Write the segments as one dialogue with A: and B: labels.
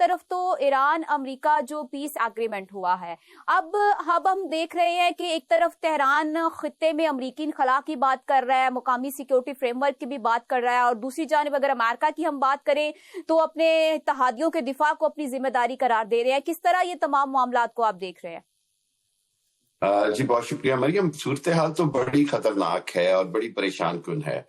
A: طرف تو ایران امریکہ جو پیس ایگریمنٹ ہوا ہے، اب ہم دیکھ رہے ہیں کہ ایک طرف تہران خطے میں امریکی انخلا کی بات کر رہا ہے، مقامی سیکیورٹی فریم ورک کی بھی بات کر رہا ہے، اور دوسری جانب اگر امریکہ کی ہم بات کریں تو اپنے اتحادیوں کے دفاع کو اپنی ذمہ داری قرار دے رہے ہیں. کس طرح یہ تمام معاملات کو آپ دیکھ رہے ہیں؟
B: جی بہت شکریہ مریم. صورتحال تو بڑی خطرناک ہے اور بڑی پریشان کن ہے.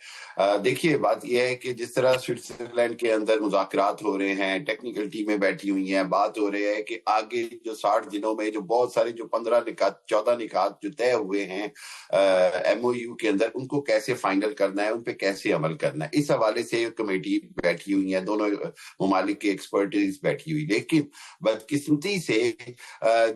B: دیکھیے بات یہ ہے کہ جس طرح سوئٹزرلینڈ کے اندر مذاکرات ہو رہے ہیں، ٹیکنیکل ٹیمیں بیٹھی ہوئی ہیں، بات ہو رہی ہے کہ آگے جو 60 دنوں میں جو بہت سارے جو 15 نکات 14 نکات جو طے ہوئے ہیں ایم او یو کے اندر، ان کو کیسے فائنل کرنا ہے، ان پہ کیسے عمل کرنا ہے، اس حوالے سے کمیٹی بیٹھی ہوئی ہے، دونوں ممالک کے ایکسپرٹیز بیٹھی ہوئی. لیکن بدقسمتی سے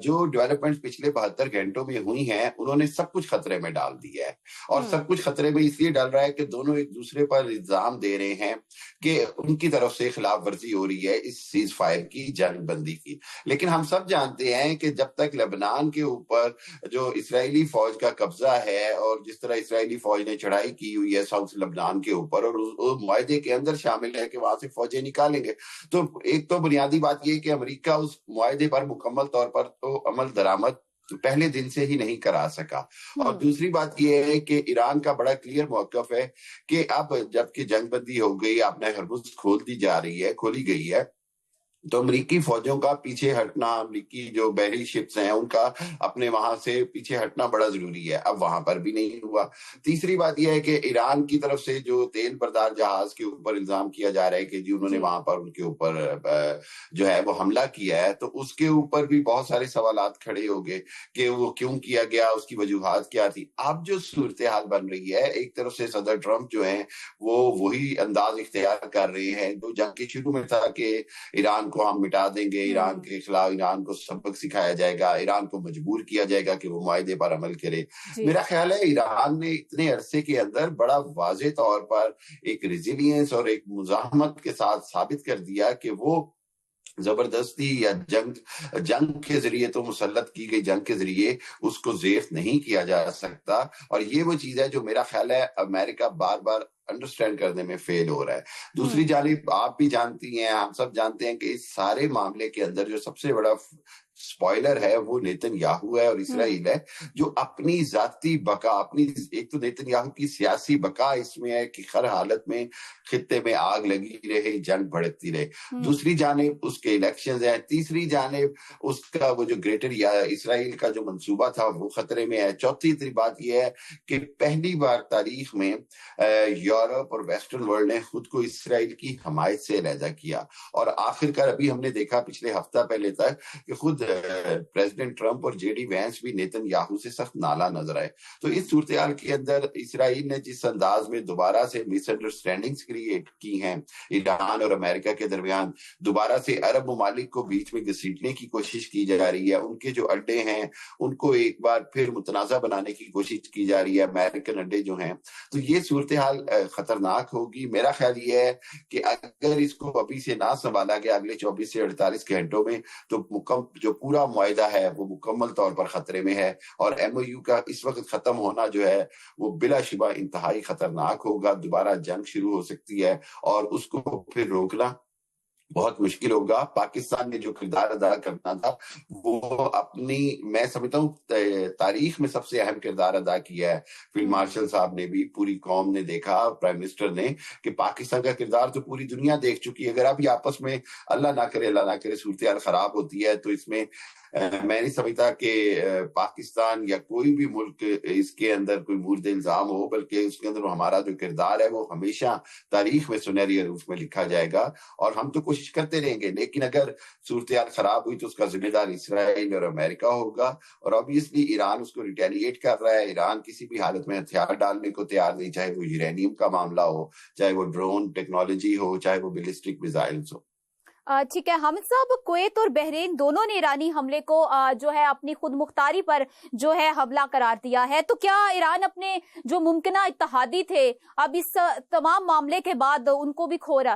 B: جو ڈیولپمنٹ پچھلے 72 گھنٹوں میں ہوئی ہیں، انہوں نے سب کچھ خطرے میں ڈال دیا ہے. اور سب کچھ خطرے میں اس لیے ڈال رہا ہے کہ دونوں ایک دوسرے پر الزام دے رہے ہیں کہ ان کی طرف سے خلاف ورزی ہو رہی ہے اس سیز فائر کی، جنگ بندی کی. لیکن ہم سب جانتے ہیں کہ جب تک لبنان کے اوپر جو اسرائیلی فوج کا قبضہ ہے، اور جس طرح اسرائیلی فوج نے چڑھائی کی ہوئی ہے ساؤتھ لبنان کے اوپر، اور اس معاہدے کے اندر شامل ہے کہ وہاں سے فوجیں نکالیں گے، تو ایک تو بنیادی بات یہ کہ امریکہ اس معاہدے پر مکمل طور پر تو عمل درآمد پہلے دن سے ہی نہیں کرا سکا. اور دوسری بات یہ ہے کہ ایران کا بڑا کلیئر موقف ہے کہ اب جب کہ جنگ بندی ہو گئی، آپ نے ہرمز کھولی گئی ہے، تو امریکی فوجوں کا پیچھے ہٹنا، امریکی جو بحری شپس ہیں ان کا اپنے وہاں سے پیچھے ہٹنا بڑا ضروری ہے. اب وہاں پر بھی نہیں ہوا. تیسری بات یہ ہے کہ ایران کی طرف سے جو تیل بردار جہاز کے اوپر الزام کیا جا رہا ہے کہ جی انہوں نے وہاں پر ان کے اوپر جو ہے وہ حملہ کیا ہے، تو اس کے اوپر بھی بہت سارے سوالات کھڑے ہو گئے کہ وہ کیوں کیا گیا، اس کی وجوہات کیا تھی. اب جو صورتحال بن رہی ہے، ایک طرف سے صدر ٹرمپ جو ہیں وہ وہی انداز اختیار کر رہے ہیں جو جنگ کے شروع میں تھا کہ ایران کو ہم مٹا دیں گے، ایران کے خلاف ایران کو سبق سکھایا جائے گا، ایران کو مجبور کیا جائے گا کہ وہ معاہدے پر عمل کرے. میرا خیال ہے ایران نے اتنے عرصے کے اندر بڑا واضح طور پر ایک ریزیلینس اور ایک مزاحمت کے ساتھ ثابت کر دیا کہ وہ زبردستی یا جنگ کے ذریعے تو مسلط کی گئی جنگ کے ذریعے اس کو زیف نہیں کیا جا سکتا. اور یہ وہ چیز ہے جو میرا خیال ہے امریکہ بار بار انڈرسٹینڈ کرنے میں فیل ہو رہا ہے. دوسری جانب آپ بھی جانتی ہیں، ہم سب جانتے ہیں کہ اس سارے معاملے کے اندر جو سب سے بڑا سپوائلر ہے وہ نیتن یاہو ہے اور اسرائیل ہے، جو اپنی ذاتی بقا، ایک تو نیتن یاہو کی سیاسی بقا اس میں ہے کہ ہر حالت میں خطے میں آگ لگی رہے، جنگ بھڑکتی رہے. دوسری جانب اس کے الیکشنز ہیں، تیسری جانب اس کا وہ جو گریٹر اسرائیل کا جو منصوبہ تھا وہ خطرے میں ہے. چوتھی بات یہ ہے کہ پہلی بار تاریخ میں یورپ اور ویسٹرن ورلڈ نے خود کو اسرائیل کی حمایت سے علیحدہ کیا. اور آخر کار ابھی ہم نے دیکھا پچھلے ہفتہ پہلے تک کہ خود پریزیڈنٹ ٹرمپ اور جے ڈی وینس بھی نیتن یاہو سے سخت نالا نظر آئے. تو اس صورتحال کے اندر اسرائیل نے جس انداز میں دوبارہ سے مس انڈرسٹینڈنگز کریٹ کی ہیں ایران اور امریکہ کے درمیان، دوبارہ سے عرب ممالک کو بیچ میں گھسیٹنے کی کوشش کی جا رہی ہے، ان کے جو اڈے ہیں ان کو ایک بار پھر متنازع بنانے کی کوشش کی جا رہی ہے، امریکن اڈے جو ہیں. تو یہ صورتحال خطرناک ہوگی. میرا خیال یہ ہے کہ اگر اس کو ابھی سے نہ سنبھالا گیا اگلے 24 سے 48 گھنٹوں میں، تو جو پورا معاہدہ ہے وہ مکمل طور پر خطرے میں ہے. اور ایم او یو کا اس وقت ختم ہونا جو ہے وہ بلا شبہ انتہائی خطرناک ہوگا. دوبارہ جنگ شروع ہو سکتی ہے اور اس کو پھر روکنا بہت مشکل ہوگا. پاکستان نے جو کردار ادا کرنا تھا وہ میں سمجھتا ہوں تاریخ میں سب سے اہم کردار ادا کیا ہے. فیلڈ مارشل صاحب نے بھی، پوری قوم نے دیکھا، پرائم منسٹر نے، کہ پاکستان کا کردار تو پوری دنیا دیکھ چکی ہے. اگر ابھی آپس میں اللہ نہ کرے صورتحال خراب ہوتی ہے تو اس میں میں نہیں سمجھتا کہ پاکستان یا کوئی بھی ملک اس کے اندر کوئی مورد الزام ہو، بلکہ اس کے اندر ہمارا جو کردار ہے وہ ہمیشہ تاریخ میں سنہری حروف میں لکھا جائے گا. اور ہم تو کوشش کرتے رہیں گے، لیکن اگر صورتحال خراب ہوئی تو اس کا ذمہ دار اسرائیل اور امریکہ ہوگا. اور obviously ایران اس کو ریٹیلیٹ کر رہا ہے. ایران کسی بھی حالت میں ہتھیار ڈالنے کو تیار نہیں، چاہے وہ یورینیم کا معاملہ ہو، چاہے وہ ڈرون ٹیکنالوجی ہو، چاہے وہ بیلسٹک میزائلز ہو.
A: ٹھیک ہے حامد صاحب، کویت اور بحرین دونوں نے ایرانی حملے کو جو ہے اپنی خود مختاری پر جو ہے حملہ قرار دیا ہے، تو کیا ایران اپنے جو ممکنہ اتحادی تھے اب اس تمام معاملے کے بعد ان کو بھی کھو رہا؟